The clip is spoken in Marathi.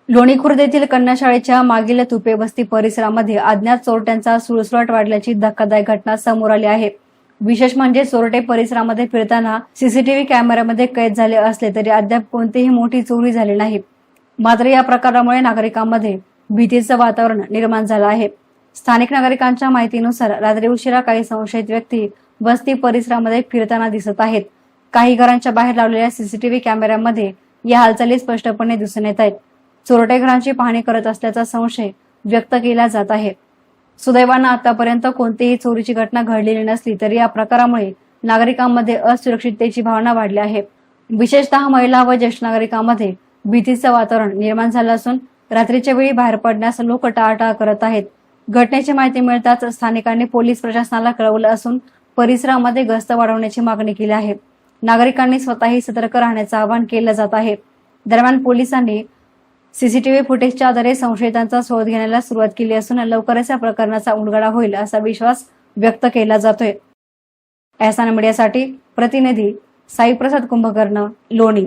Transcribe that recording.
लोणी खुर्द येथील कन्या शाळेच्या मागील तुपे वस्ती परिसरामध्ये अज्ञात चोरट्यांचा सुळसुळाट वाढल्याची धक्कादायक घटना समोर आली आहे। विशेष म्हणजे चोरटे परिसरामध्ये फिरताना सीसीटीव्ही कॅमेऱ्यामध्ये कैद झाले असले तरी अद्याप कोणतीही मोठी चोरी झाली नाही। मात्र या प्रकारामुळे नागरिकांमध्ये भीतीचे वातावरण निर्माण झाले आहे। स्थानिक नागरिकांच्या माहितीनुसार रात्री उशिरा काही संशयित व्यक्ती वस्ती परिसरामध्ये फिरताना दिसत आहेत। काही घरांच्या बाहेर लावलेल्या सीसीटीव्ही कॅमेऱ्यामध्ये या हालचाली स्पष्टपणे दिसून येत आहेत। चोरटे घरांची पाहणी करत असल्याचा संशय व्यक्त केला जात आहे। सुदैवाने आतापर्यंत कोणतीही चोरीची घटना घडलेली नसली तरी या प्रकारामुळे नागरिकांमध्ये असुरक्षिततेची भावना वाढली आहे। विशेषतः महिला व ज्येष्ठ नागरिकांमध्ये भीतीचे वातावरण निर्माण झाले असून रात्रीच्या वेळी बाहेर पडण्यास लोक टाळाटाळ करत आहेत। घटनेची माहिती मिळताच स्थानिकांनी पोलीस प्रशासनाला कळवले असून परिसरामध्ये गस्त वाढवण्याची मागणी केली आहे। नागरिकांनी स्वतःही सतर्क राहण्याचे आवाहन केले जात आहे। दरम्यान पोलिसांनी सीसीटीव्ही फुटेजच्या आधारे संशयितांचा शोध घेण्याला सुरुवात केली असून लवकरच या प्रकरणाचा उलगडा होईल असा विश्वास व्यक्त केला जातोय। एहसान मीडियासाठी प्रतिनिधी साई प्रसाद कुंभकर्ण, लोणी।